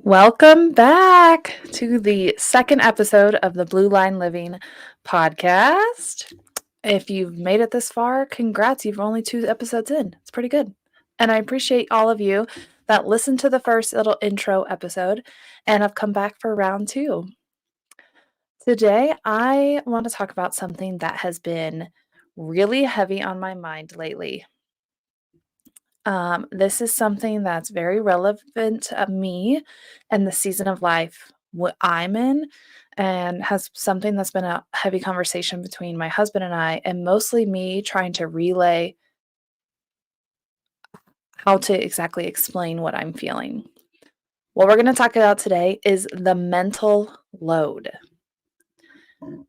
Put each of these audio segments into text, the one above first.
Welcome back to the second episode of the Blue Line Living podcast. If you've made it this far, congrats. You've only 2 episodes in. It's pretty good. And I appreciate all of you that listened to the first little intro episode and have come back for round 2. Today, I want to talk about something that has been really heavy on my mind lately. This is something that's very relevant to me and the season of life what I'm in, and has something that's been a heavy conversation between my husband and I, and mostly me trying to relay how to exactly explain what I'm feeling. What we're going to talk about today is the mental load.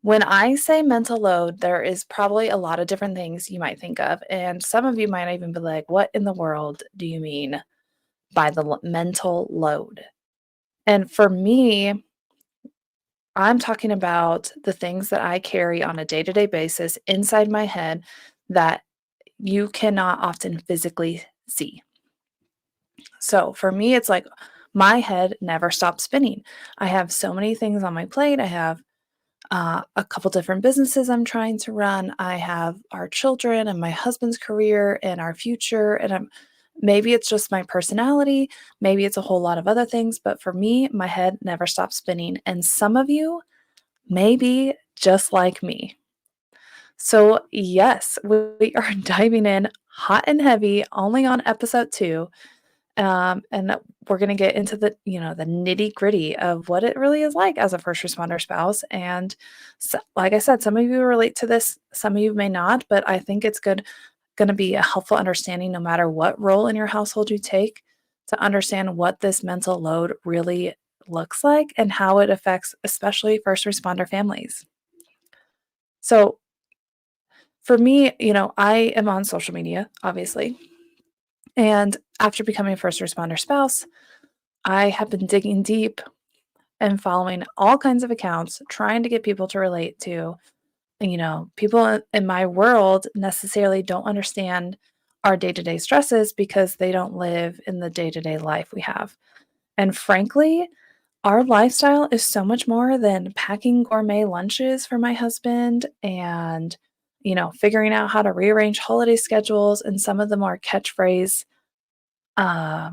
When I say mental load, there is probably a lot of different things you might think of, and some of you might even be like, what in the world do you mean by the mental load? And for me, I'm talking about the things that I carry on a day-to-day basis inside my head that you cannot often physically see. So for me, it's like my head never stops spinning. I have so many things on my plate. I have a couple different businesses I'm trying to run. I have our children and my husband's career and our future. And maybe it's just my personality. Maybe it's a whole lot of other things. But for me, my head never stops spinning. And some of you may be just like me. So, yes, we are diving in hot and heavy only on episode 2. And we're going to get into the nitty gritty of what it really is like as a first responder spouse. And so, like I said, some of you relate to this, some of you may not, but I think it's going to be a helpful understanding no matter what role in your household you take to understand what this mental load really looks like and how it affects, especially first responder families. So, for me, I am on social media, obviously. And after becoming a first responder spouse, I have been digging deep and following all kinds of accounts, trying to get people to relate to. People in my world necessarily don't understand our day to day stresses because they don't live in the day to day life we have. And frankly, our lifestyle is so much more than packing gourmet lunches for my husband and, figuring out how to rearrange holiday schedules and some of the more catchphrase uh,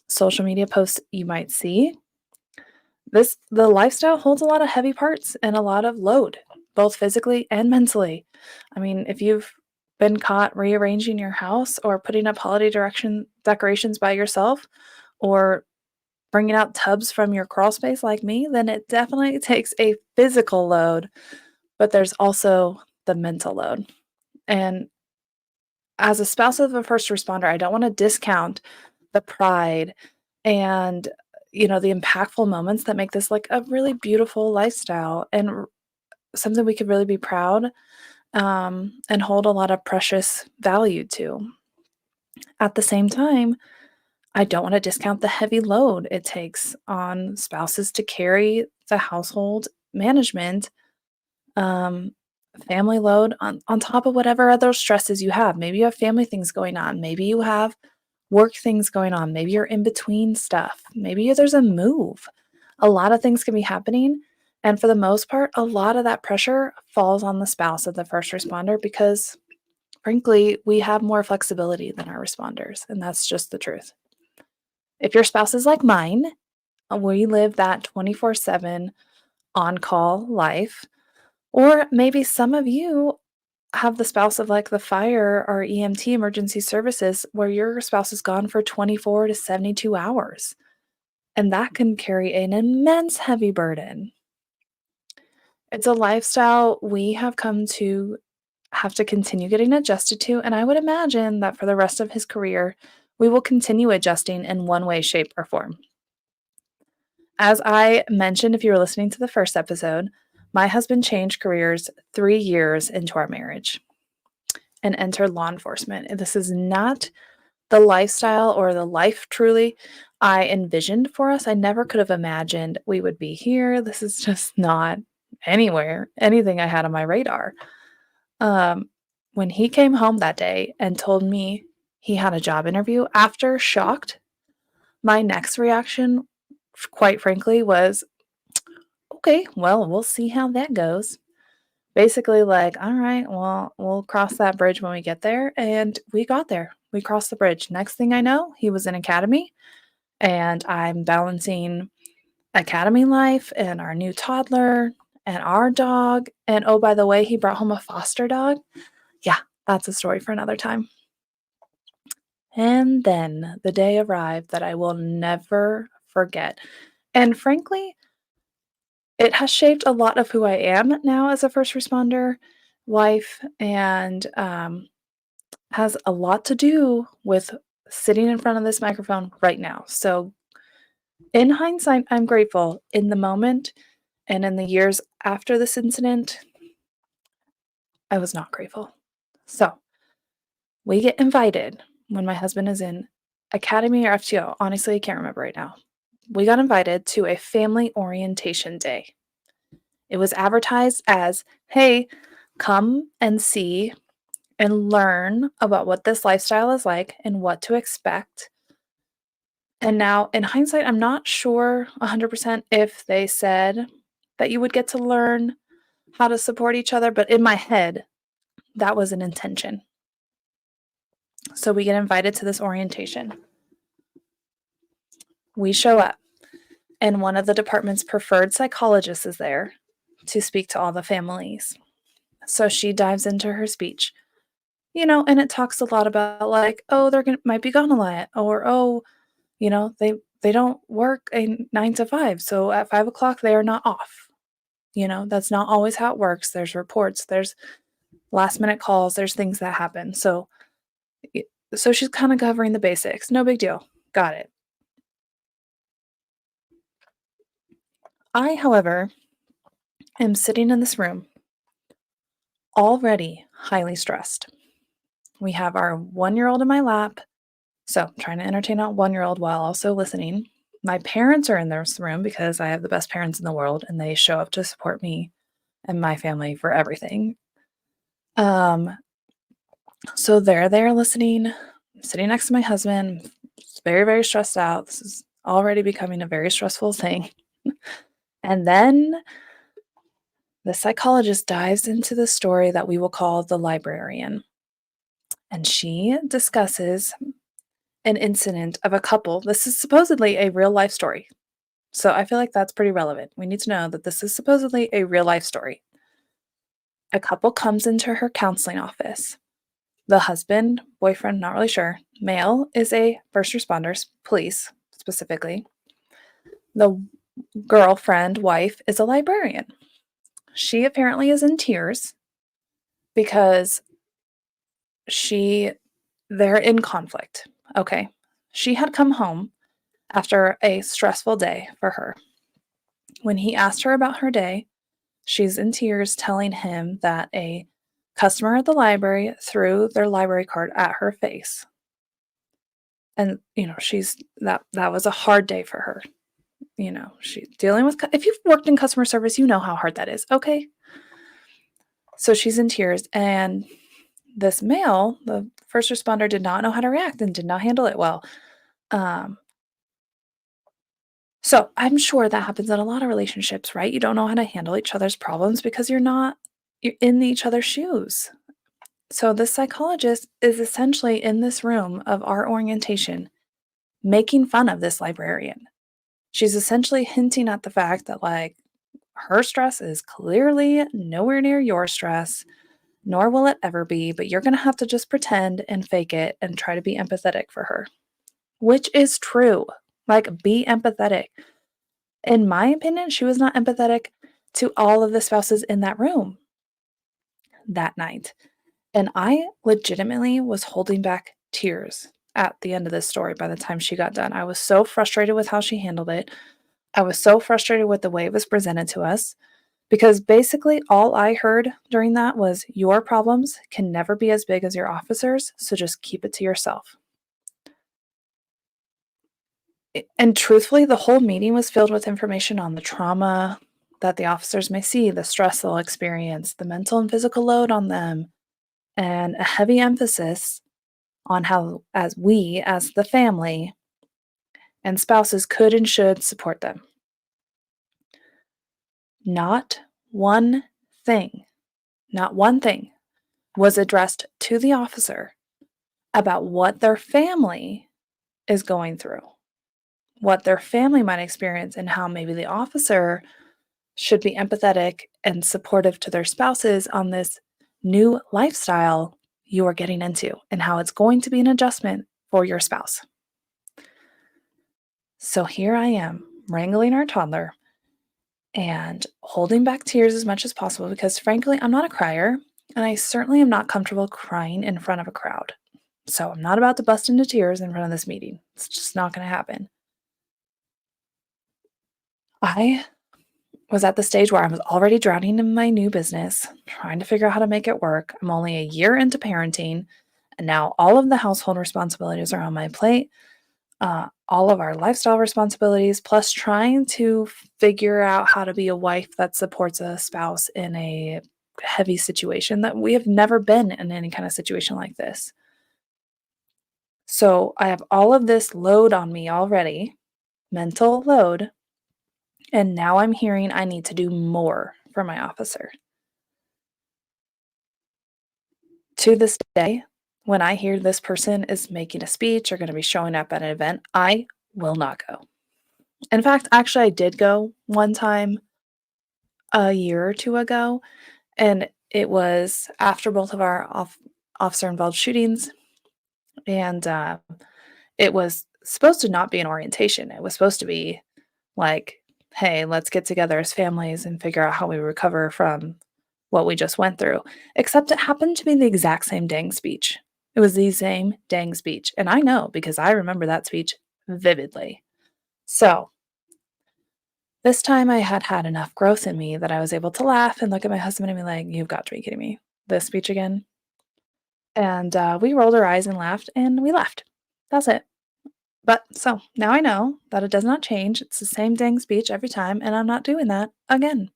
social media posts you might see. The lifestyle holds a lot of heavy parts and a lot of load, both physically and mentally. I mean, if you've been caught rearranging your house or putting up holiday direction decorations by yourself, or bringing out tubs from your crawl space like me, then it definitely takes a physical load, but there's also the mental load. And as a spouse of a first responder, I don't want to discount the pride and the impactful moments that make this like a really beautiful lifestyle and something we could really be proud and hold a lot of precious value to. At the same time, I don't want to discount the heavy load it takes on spouses to carry the household management, um, family load on top of whatever other stresses you have. Maybe you have family things going on. Maybe you have work things going on. Maybe you're in between stuff. Maybe there's a move. A lot of things can be happening. And for the most part, a lot of that pressure falls on the spouse of the first responder because, frankly, we have more flexibility than our responders. And that's just the truth. If your spouse is like mine, we live that 24/7 on call life. Or maybe some of you have the spouse of like the fire or EMT emergency services where your spouse is gone for 24 to 72 hours. And that can carry an immense heavy burden. It's a lifestyle we have come to have to continue getting adjusted to. And I would imagine that for the rest of his career, we will continue adjusting in one way, shape, or form. As I mentioned, if you were listening to the first episode, my husband changed careers 3 years into our marriage and entered law enforcement. And this is not the lifestyle or the life truly I envisioned for us. I never could have imagined we would be here. This is just not anything I had on my radar. Um, when he came home that day and told me he had a job interview, after shocked, my next reaction quite frankly, was, "Okay, well, we'll see how that goes." Basically, like, "All right, well, we'll cross that bridge when we get there," and we got there. We crossed the bridge. Next thing I know, he was in academy, and I'm balancing academy life and our new toddler and our dog, and, oh, by the way, he brought home a foster dog. Yeah, that's a story for another time. And then the day arrived that I will never forget. And frankly, it has shaped a lot of who I am now as a first responder wife and has a lot to do with sitting in front of this microphone right now. So, in hindsight, I'm grateful. In the moment and in the years after this incident, I was not grateful. So, we get invited when my husband is in academy or FTO. Honestly, I can't remember right now. We got invited to a family orientation day. It was advertised as, hey, come and see and learn about what this lifestyle is like and what to expect. And now, in hindsight, I'm not sure 100% if they said that you would get to learn how to support each other, but in my head, that was an intention. So we get invited to this orientation. We show up, and one of the department's preferred psychologists is there to speak to all the families. So she dives into her speech, and it talks a lot about like, oh, might be gone a lot, or oh, they don't work a 9 to 5, so at 5 o'clock they are not off. That's not always how it works. There's reports, there's last minute calls, there's things that happen. So she's kind of covering the basics. No big deal. Got it. I, however, am sitting in this room already highly stressed. We have our 1-year-old in my lap. So I'm trying to entertain a 1-year-old while also listening. My parents are in this room because I have the best parents in the world and they show up to support me and my family for everything. Um, so they're there listening, sitting next to my husband, very, very stressed out. This is already becoming a very stressful thing. And then the psychologist dives into the story that we will call the librarian. And she discusses an incident of a couple. This is supposedly a real life story. So I feel like that's pretty relevant. We need to know that this is supposedly a real life story. A couple comes into her counseling office. The husband, boyfriend, not really sure, male is a first responders, police specifically. The girlfriend, wife, is a librarian. She apparently is in tears because they're in conflict. Okay. She had come home after a stressful day for her. When he asked her about her day, she's in tears telling him that a customer at the library threw their library card at her face. And, she's that was a hard day for her. She's dealing with if you've worked in customer service, you know how hard that is. Okay. So she's in tears and this male, the first responder, did not know how to react and did not handle it well. So I'm sure that happens in a lot of relationships, right? You don't know how to handle each other's problems because you're in each other's shoes. So this psychologist is essentially in this room of our orientation making fun of this librarian. She's essentially hinting at the fact that like her stress is clearly nowhere near your stress, nor will it ever be, but you're going to have to just pretend and fake it and try to be empathetic for her, which is true. Like, be empathetic. In my opinion, she was not empathetic to all of the spouses in that room that night. And I legitimately was holding back tears at the end of this story by the time she got done. I was so frustrated with how she handled it. I was so frustrated with the way it was presented to us because basically all I heard during that was your problems can never be as big as your officers, so just keep it to yourself. And truthfully, the whole meeting was filled with information on the trauma that the officers may see, the stress they'll experience, the mental and physical load on them, and a heavy emphasis on how, as the family, and spouses could and should support them. Not one thing, not one thing was addressed to the officer about what their family is going through, what their family might experience, and how maybe the officer should be empathetic and supportive to their spouses on this new lifestyle you are getting into and how it's going to be an adjustment for your spouse. So here I am wrangling our toddler and holding back tears as much as possible because, frankly, I'm not a crier and I certainly am not comfortable crying in front of a crowd. So I'm not about to bust into tears in front of this meeting. It's just not going to happen. I was at the stage where I was already drowning in my new business, trying to figure out how to make it work. I'm only a year into parenting, and now all of the household responsibilities are on my plate. All of our lifestyle responsibilities, plus trying to figure out how to be a wife that supports a spouse in a heavy situation that we have never been in any kind of situation like this. So I have all of this load on me already, mental load, and now I'm hearing I need to do more for my officer. To this day, when I hear this person is making a speech or going to be showing up at an event, I will not go. In fact, actually, I did go one time a year or two ago, and it was after both of our officer involved shootings. And it was supposed to not be an orientation. It was supposed to be like, hey, let's get together as families and figure out how we recover from what we just went through. Except it happened to be the exact same dang speech. It was the same dang speech. And I know because I remember that speech vividly. So this time I had had enough growth in me that I was able to laugh and look at my husband and be like, you've got to be kidding me. This speech again. And we rolled our eyes and laughed and we left. That's it. But so now I know that it does not change. It's the same dang speech every time, and I'm not doing that again.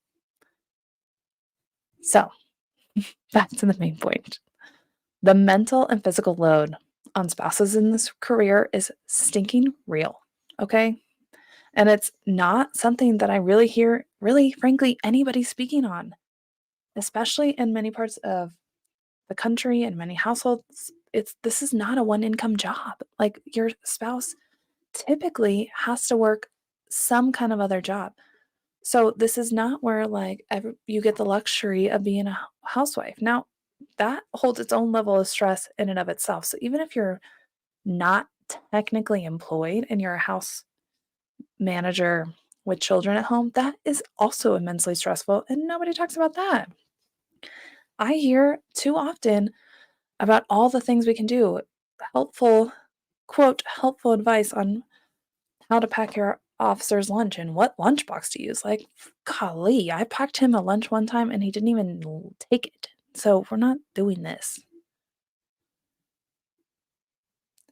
So back to the main point. The mental and physical load on spouses in this career is stinking real. Okay. And it's not something that I really hear, really, frankly, anybody speaking on, especially in many parts of the country and many households. This is not a one income job. Like your spouse typically has to work some kind of other job. So this is not where like you get the luxury of being a housewife. Now, that holds its own level of stress in and of itself. So even if you're not technically employed and you're a house manager with children at home, that is also immensely stressful and nobody talks about that. I hear too often about all the things we can do. Helpful, quote, helpful advice on how to pack your officer's lunch and what lunchbox to use. Like, golly, I packed him a lunch one time and he didn't even take it. So we're not doing this.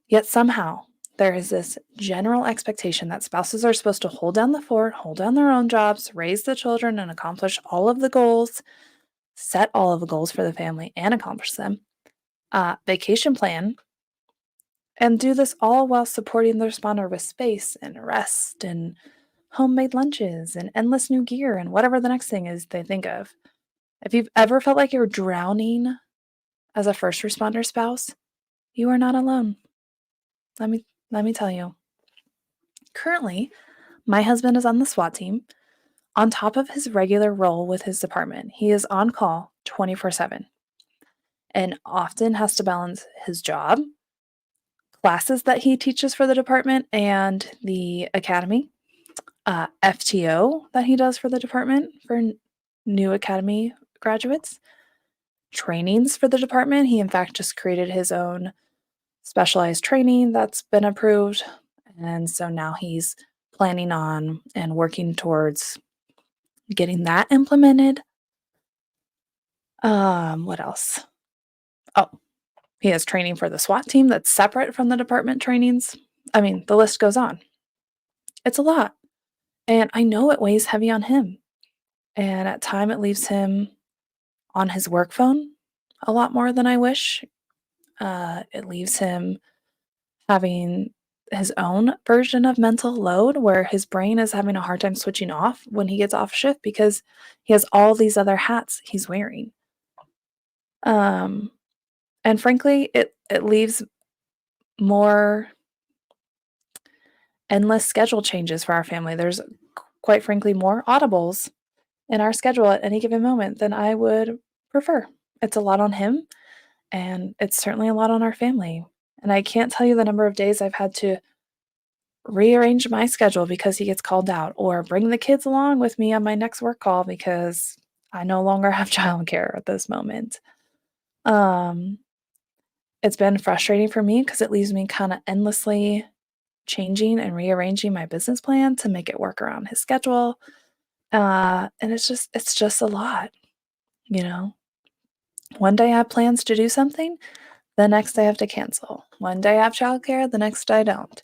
Yet somehow there is this general expectation that spouses are supposed to hold down the fort, hold down their own jobs, raise the children, and accomplish all of the goals, set all of the goals for the family and accomplish them, vacation plan, and do this all while supporting the responder with space and rest and homemade lunches and endless new gear and whatever the next thing is they think of. If you've ever felt like you're drowning as a first responder spouse, you are not alone. Let me tell you. Currently, my husband is on the SWAT team. On top of his regular role with his department, he is on call 24/7 and often has to balance his job, classes that he teaches for the department and the academy, FTO that he does for the department for new academy graduates, trainings for the department. He, in fact, just created his own specialized training that's been approved. And so now he's planning on and working towards getting that implemented. What else? Oh, he has training for the SWAT team that's separate from the department trainings. I mean, the list goes on. It's a lot. And I know it weighs heavy on him. And at time it leaves him on his work phone a lot more than I wish. It leaves him having his own version of mental load where his brain is having a hard time switching off when he gets off shift because he has all these other hats he's wearing. Um, and frankly, it leaves more endless schedule changes for our family. There's quite frankly more audibles in our schedule at any given moment than I would prefer. It's a lot on him, and it's certainly a lot on our family. And I can't tell you the number of days I've had to rearrange my schedule because he gets called out, or bring the kids along with me on my next work call because I no longer have childcare at this moment. Um, it's been frustrating for me because it leaves me kind of endlessly changing and rearranging my business plan to make it work around his schedule. And it's just a lot, you know. One day I have plans to do something, the next day I have to cancel. One day I have childcare, the next day I don't.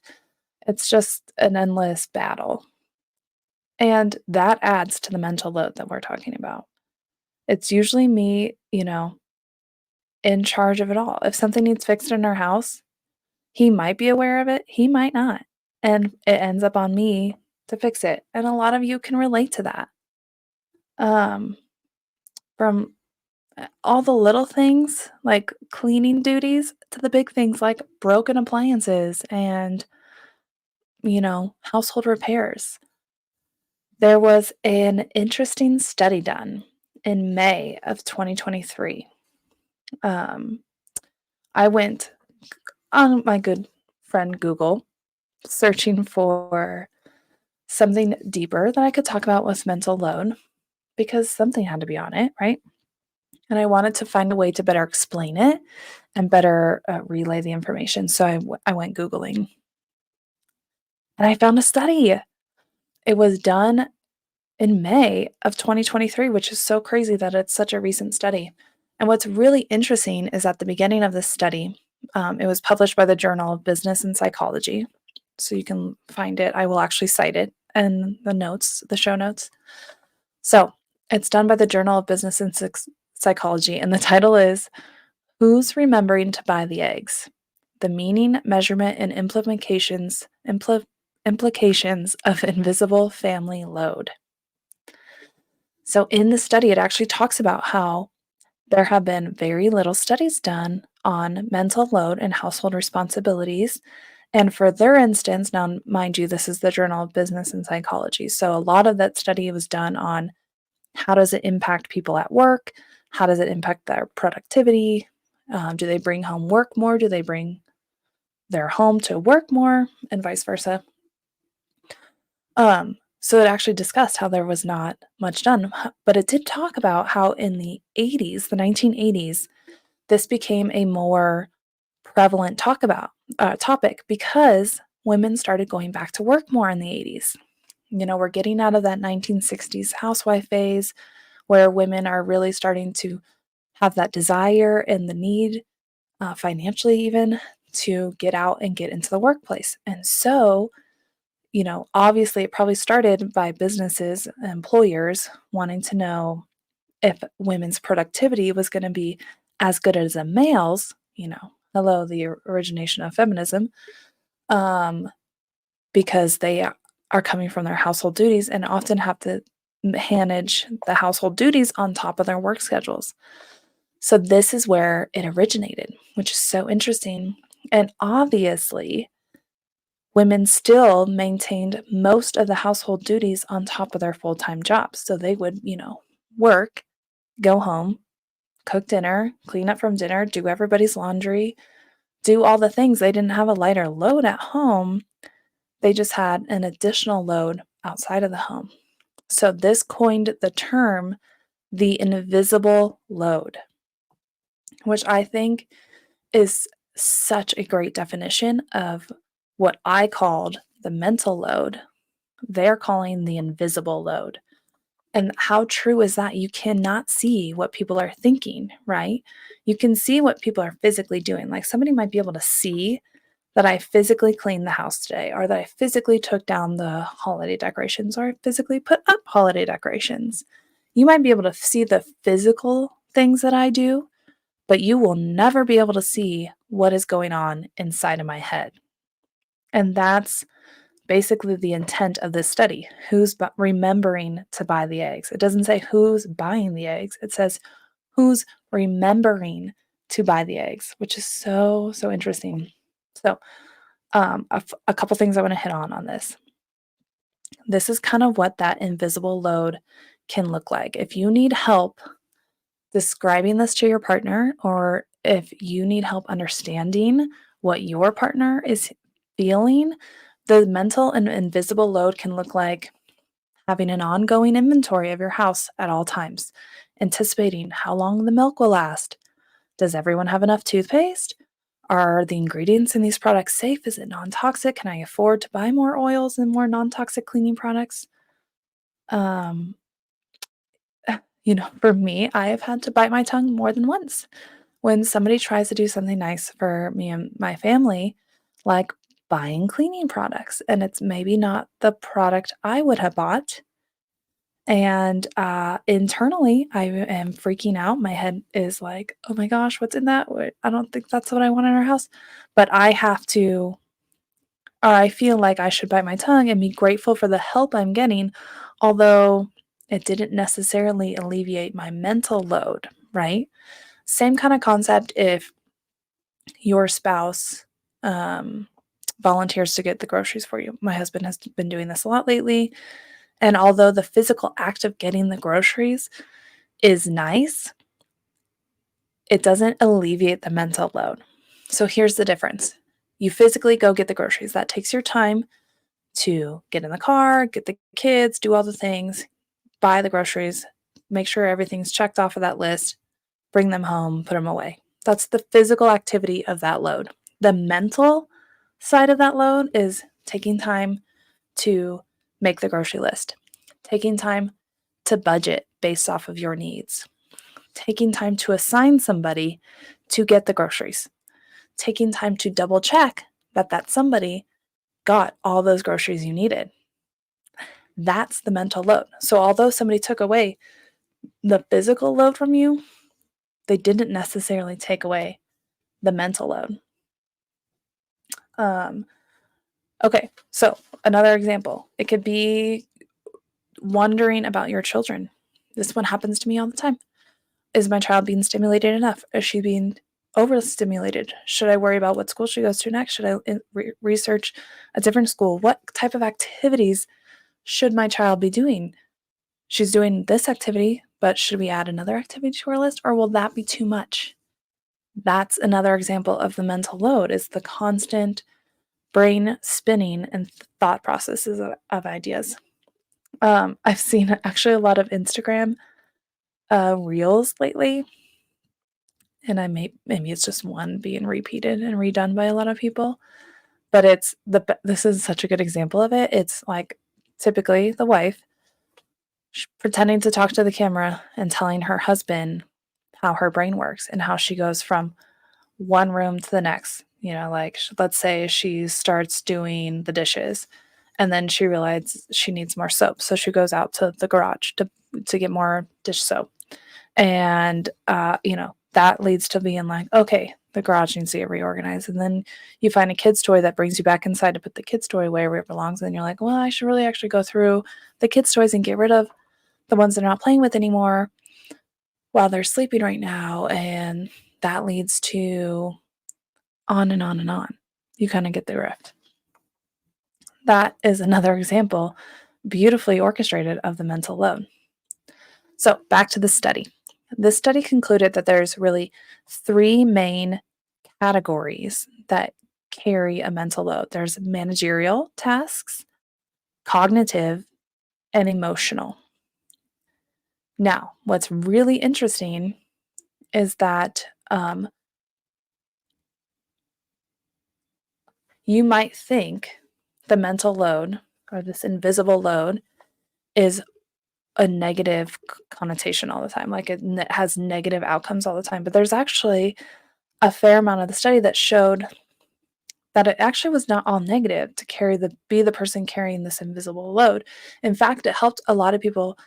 It's just an endless battle. And that adds to the mental load that we're talking about. It's usually me, in charge of it all. If something needs fixed in our house, he might be aware of it, he might not. And it ends up on me to fix it. And a lot of you can relate to that. Um, from all the little things like cleaning duties to the big things like broken appliances and, household repairs. There was an interesting study done in May of 2023. Um, I went on my good friend Google searching for something deeper that I could talk about with mental load because something had to be on it, right? And I wanted to find a way to better explain it and better relay the information. So I went Googling and I found a study. It was done in May of 2023, which is so crazy that it's such a recent study. And what's really interesting is at the beginning of this study, it was published by the Journal of Business and Psychology. So you can find it. I will actually cite it in the notes, the show notes. So it's done by the Journal of Business and Psychology. And the title is Who's Remembering to Buy the Eggs? The Meaning, Measurement, and Implications of Invisible Family Load. So in the study, it actually talks about how there have been very little studies done on mental load and household responsibilities. And for their instance, now, mind you, this is the Journal of Business and Psychology. So a lot of that study was done on how does it impact people at work? How does it impact their productivity? Do they bring home work more? Do they bring their home to work more? And vice versa. So it actually discussed how there was not much done, but it did talk about how in the 80s, the 1980s, this became a more prevalent topic because women started going back to work more in the 80s. We're getting out of that 1960s housewife phase where women are really starting to have that desire and the need, financially even, to get out and get into the workplace. And so, obviously it probably started by businesses, employers wanting to know if women's productivity was going to be as good as a male's, hello, the origination of feminism, um, because they are coming from their household duties and often have to manage the household duties on top of their work schedules. So this is where it originated, which is so interesting. And obviously, women still maintained most of the household duties on top of their full-time jobs. So they would, work, go home, cook dinner, clean up from dinner, do everybody's laundry, do all the things. They didn't have a lighter load at home. They just had an additional load outside of the home. So this coined the term the invisible load, which I think is such a great definition of what I called the mental load. They're calling the invisible load. And how true is that? You cannot see what people are thinking, right? You can see what people are physically doing. Like somebody might be able to see that I physically cleaned the house today, or that I physically took down the holiday decorations, or I physically put up holiday decorations. You might be able to see the physical things that I do, but you will never be able to see what is going on inside of my head. And that's basically the intent of this study. Who's remembering to buy the eggs? It doesn't say who's buying the eggs. It says who's remembering to buy the eggs, which is so interesting. So, a couple things I want to hit on this. This is kind of what that invisible load can look like. If you need help describing this to your partner, or if you need help understanding what your partner is feeling, the mental and invisible load can look like having an ongoing inventory of your house at all times, anticipating how long the milk will last. Does everyone have enough toothpaste? Are the ingredients in these products safe? Is it non toxic? Can I afford to buy more oils and more non toxic cleaning products? Um, for me, I have had to bite my tongue more than once when somebody tries to do something nice for me and my family, like buying cleaning products, and it's maybe not the product I would have bought. And internally, I am freaking out. My head is like, oh my gosh, what's in that? I don't think that's what I want in our house. But I have to, or I feel like I should bite my tongue and be grateful for the help I'm getting, although it didn't necessarily alleviate my mental load, right? Same kind of concept if your spouse um, volunteers to get the groceries for you. My husband has been doing this a lot lately. And although the physical act of getting the groceries is nice, it doesn't alleviate the mental load. So here's the difference. You physically go get the groceries. That takes your time to get in the car, get the kids, do all the things, buy the groceries, make sure everything's checked off of that list, bring them home, put them away. That's the physical activity of that load. The mental side of that load is taking time to make the grocery list, taking time to budget based off of your needs, taking time to assign somebody to get the groceries, taking time to double check that that somebody got all those groceries you needed. That's the mental load. So, although somebody took away the physical load from you, they didn't necessarily take away the mental load. Um, okay, so another example, it could be wondering about your children. This one happens to me all the time. Is my child being stimulated enough? Is she being overstimulated? Should I worry about what school she goes to next? Should I research a different school? What type of activities should my child be doing? She's doing this activity, but should we add another activity to our list, or will that be too much? That's another example of the mental load, is the constant brain spinning and thought processes of ideas. I've seen actually a lot of Instagram reels lately, and maybe it's just one being repeated and redone by a lot of people, but this is such a good example of it. It's like typically the wife pretending to talk to the camera and telling her husband how her brain works and how she goes from one room to the next. Like let's say she starts doing the dishes and then she realizes she needs more soap. So she goes out to the garage to get more dish soap. And, that leads to being like, okay, the garage needs to get reorganized. And then you find a kid's toy that brings you back inside to put the kid's toy away where it belongs. And then you're like, well, I should really actually go through the kids' toys and get rid of the ones they're not playing with anymore while they're sleeping right now. And that leads to on and on and on. You kind of get the drift. That is another example, beautifully orchestrated, of the mental load. So back to the study. This study concluded that there's really three main categories that carry a mental load. There's managerial tasks, cognitive, and emotional. Now, what's really interesting is that you might think the mental load, or this invisible load, is a negative connotation all the time, like it has negative outcomes all the time. But there's actually a fair amount of the study that showed that it actually was not all negative to be the person carrying this invisible load. In fact, it helped a lot of people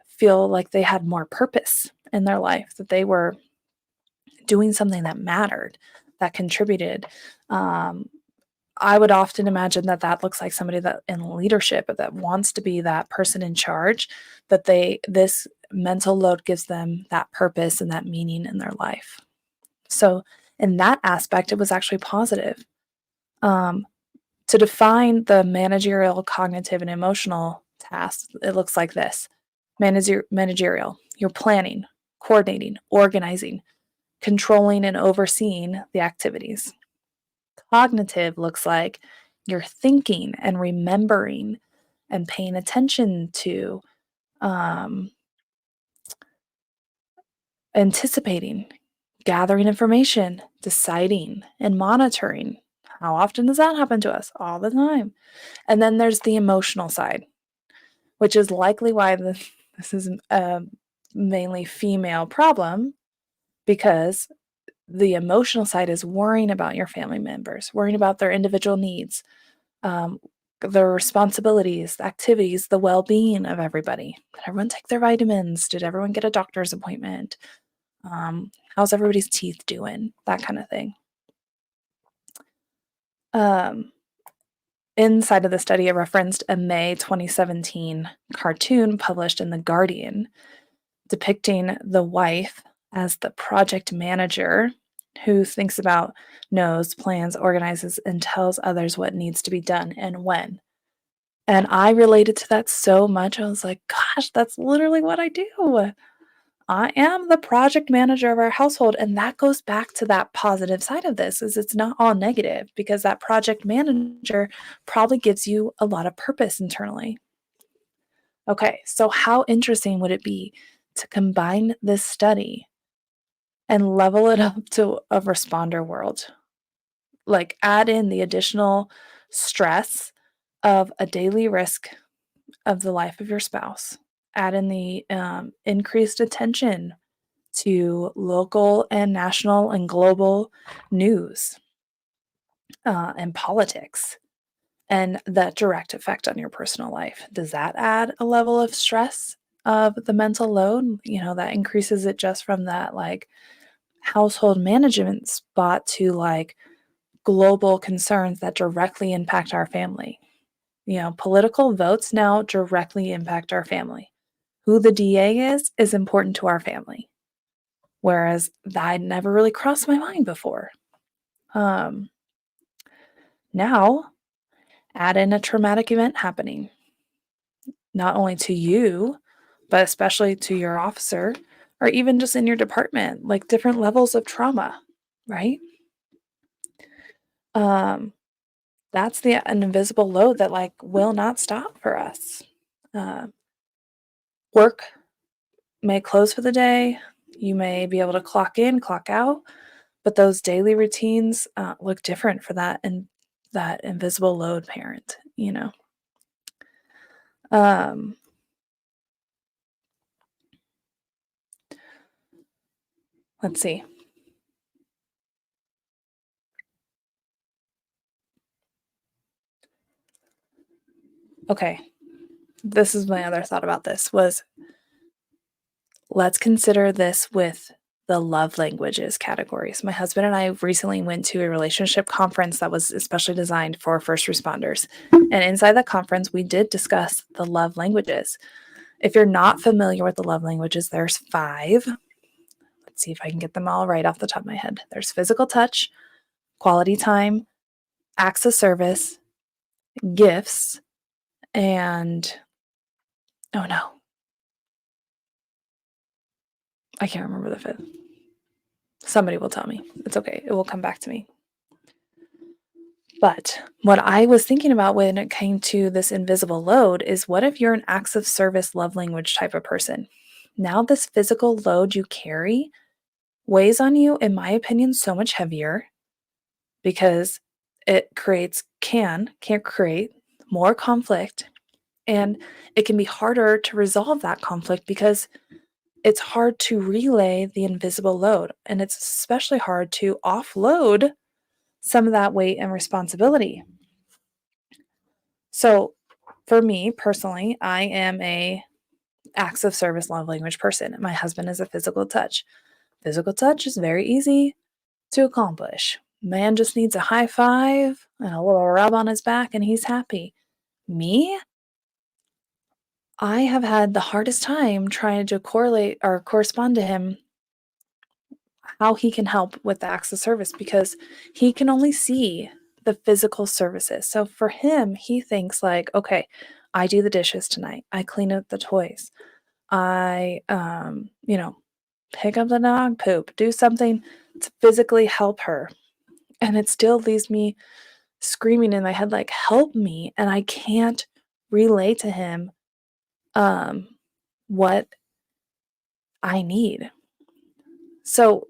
feel like they had more purpose in their life, that they were doing something that mattered, that contributed. I would often imagine that that looks like somebody that in leadership that wants to be that person in charge, that this mental load gives them that purpose and that meaning in their life. So in that aspect, it was actually positive. Um, to define the managerial, cognitive, and emotional tasks, it looks like this. Managerial, you're planning, coordinating, organizing, controlling, and overseeing the activities. Cognitive looks like you're thinking and remembering and paying attention to, um, anticipating, gathering information, deciding, and monitoring. How often does that happen to us? All the time. And then there's the emotional side, which is likely why this is a mainly female problem, because the emotional side is worrying about your family members, worrying about their individual needs, um, the responsibilities, the activities, the well being of everybody. Did everyone take their vitamins? Did everyone get a doctor's appointment? How's everybody's teeth doing? That kind of thing. Um, Inside of the study, it referenced a May 2017 cartoon published in The Guardian depicting the wife as the project manager who thinks about, knows, plans, organizes, and tells others what needs to be done and when. And I related to that so much. I was like, gosh, that's literally what I do. I am the project manager of our household. And that goes back to that positive side of this is it's not all negative because that project manager probably gives you a lot of purpose internally. Okay, so how interesting would it be to combine this study and level it up to a responder world? Like add in the additional stress of a daily risk of the life of your spouse. Add in the increased attention to local and national and global news and politics and that direct effect on your personal life. Does that add a level of stress of the mental load? That increases it just from that like household management spot to like global concerns that directly impact our family. Political votes now directly impact our family. Who the DA is important to our family. Whereas that never really crossed my mind before. Um, Now, add in a traumatic event happening, not only to you, but especially to your officer or even just in your department, like different levels of trauma, right? Um, that's an invisible load that like will not stop for us. Uh, Work may close for the day. You may be able to clock in, clock out, but those daily routines look different for that and that invisible load parent. Um, let's see. Okay, this is my other thought about this was let's consider this with the love languages categories. My husband and I recently went to a relationship conference that was especially designed for first responders. And inside the conference, we did discuss the love languages. If you're not familiar with the love languages, there's 5. Let's see if I can get them all right off the top of my head. There's physical touch, quality time, acts of service, gifts, and oh no, I can't remember the 5th. Somebody will tell me. It's okay. It will come back to me. But what I was thinking about when it came to this invisible load is what if you're an acts of service love language type of person? Now, this physical load you carry weighs on you, in my opinion, so much heavier because it can create more conflict, and it can be harder to resolve that conflict because it's hard to relay the invisible load, and it's especially hard to offload some of that weight and responsibility. So, for me personally, I am a acts of service love language person. My husband is a physical touch. Physical touch is very easy to accomplish. Man just needs a high five and a little rub on his back and he's happy. Me? I have had the hardest time trying to correlate or correspond to him how he can help with the acts of service because he can only see the physical services. So for him, he thinks like, okay, I do the dishes tonight. I clean up the toys. I pick up the dog poop, do something to physically help her. And it still leaves me screaming in my head like, help me. And I can't relay to him what I need. So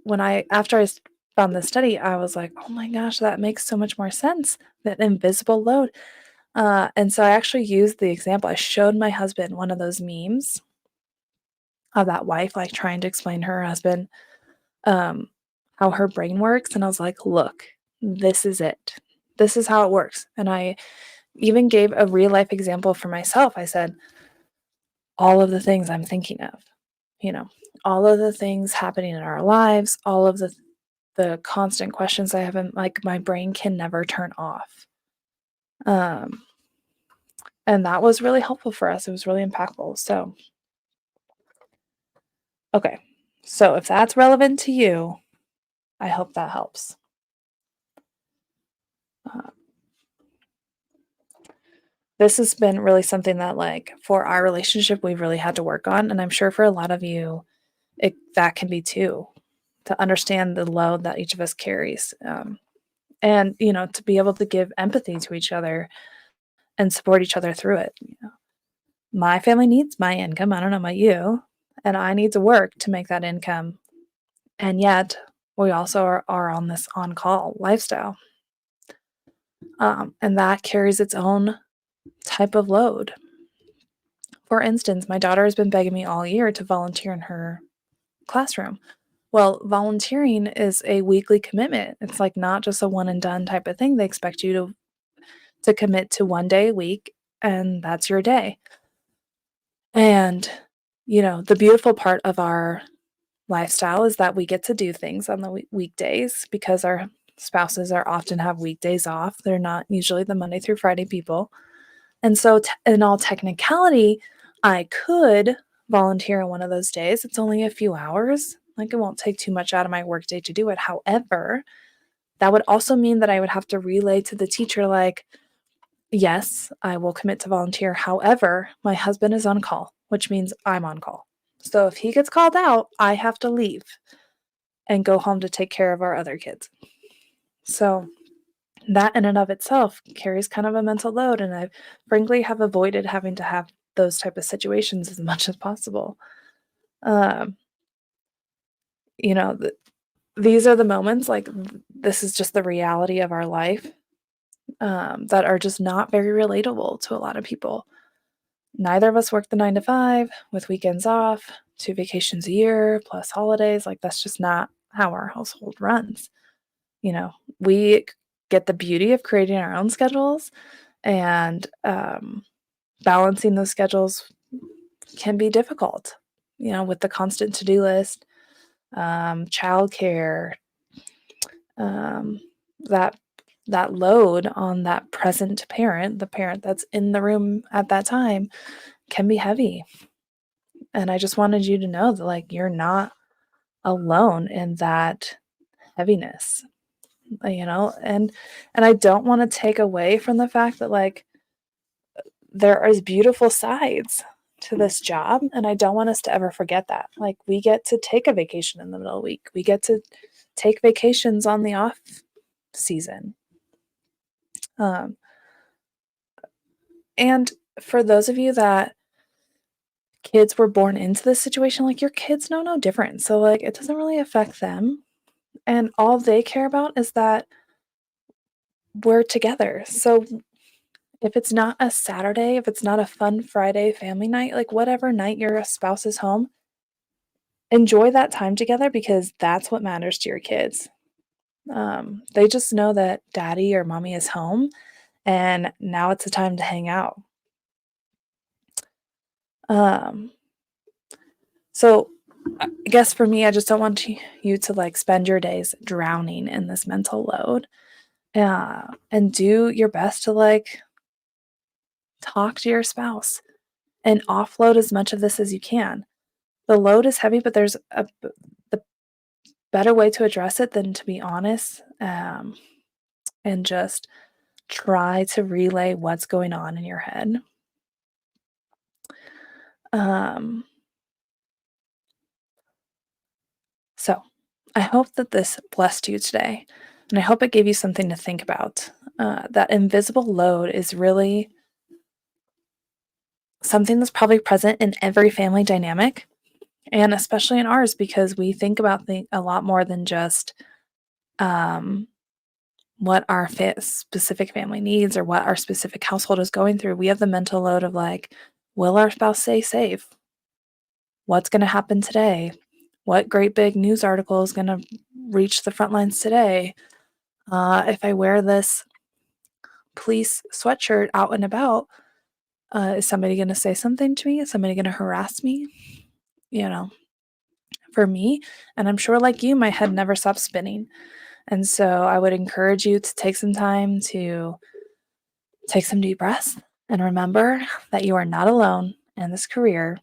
after I found this study, I was like, oh my gosh, that makes so much more sense. That invisible load. And so I actually used the example. I showed my husband one of those memes of that wife like trying to explain to her husband um, how her brain works. And I was like, look, this is it. This is how it works. And I even gave a real life example for myself. I said, all of the things I'm thinking of, you know, all of the things happening in our lives, all of the constant questions I have in like my brain can never turn off. And that was really helpful for us. It was really impactful. So, okay. So if that's relevant to you, I hope that helps. Uh, this has been really something that like for our relationship we've really had to work on, and I'm sure for a lot of you that can be too, to understand the load that each of us carries. And to be able to give empathy to each other and support each other through it. My family needs my income. I don't know about you. And I need to work to make that income. And yet, we also are on this on call lifestyle. And that carries its own type of load. For instance, my daughter has been begging me all year to volunteer in her classroom. Well, volunteering is a weekly commitment. It's like not just a one and done type of thing. They expect you to commit to one day a week, and that's your day. And, the beautiful part of our lifestyle is that we get to do things on the weekdays because our spouses are often have weekdays off. They're not usually the Monday through Friday people. And so, in all technicality, I could volunteer on one of those days. It's only a few hours. Like, it won't take too much out of my workday to do it. However, that would also mean that I would have to relay to the teacher, like, yes, I will commit to volunteer. However, my husband is on call, which means I'm on call. So if he gets called out, I have to leave and go home to take care of our other kids. So that in and of itself carries kind of a mental load. And I frankly have avoided having to have those type of situations as much as possible. Um, you know, th- these are the moments like this is just the reality of our life that are just not very relatable to a lot of people. Neither of us work the 9 to 5 with weekends off, 2 vacations a year plus holidays. Like, that's just not how our household runs. We get the beauty of creating our own schedules, and balancing those schedules can be difficult, with the constant to do list, childcare, um, that that load on that present parent, the parent that's in the room at that time, can be heavy. And I just wanted you to know that, like, you're not alone in that heaviness, and I don't want to take away from the fact that, like, there is beautiful sides to this job, and I don't want us to ever forget that. Like, we get to take a vacation in the middle of the week. We get to take vacations on the off season. Um, and for those of you that kids were born into this situation, like, your kids know no different. So, like, it doesn't really affect them. And all they care about is that we're together. So if it's not a Saturday, if it's not a fun Friday family night, like whatever night your spouse is home, enjoy that time together because that's what matters to your kids. They just know that daddy or mommy is home and now it's the time to hang out. Um, so I guess for me, I just don't want you to like spend your days drowning in this mental load. And do your best to like talk to your spouse and offload as much of this as you can. The load is heavy, but there's the better way to address it than to be honest, and just try to relay what's going on in your head. Um, so I hope that this blessed you today, and I hope it gave you something to think about. That invisible load is really something that's probably present in every family dynamic, and especially in ours because we think about a lot more than just um, what our specific family needs or what our specific household is going through. We have the mental load of like, will our spouse stay safe? What's going to happen today? What great big news article is going to reach the front lines today? If I wear this police sweatshirt out and about, is somebody going to say something to me? Is somebody going to harass me? You know, for me, and I'm sure like you, my head never stops spinning. And so I would encourage you to take some time to take some deep breaths and remember that you are not alone in this career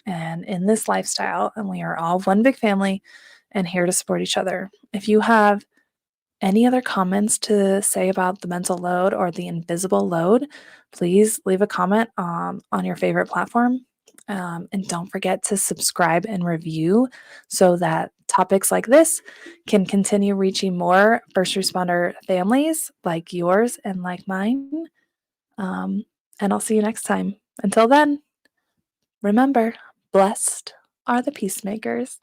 and in this lifestyle, and we are all one big family and here to support each other. If you have any other comments to say about the mental load or the invisible load, please leave a comment on your favorite platform. And don't forget to subscribe and review so that topics like this can continue reaching more first responder families like yours and like mine. Um, and I'll see you next time. Until then, remember, blessed are the peacemakers.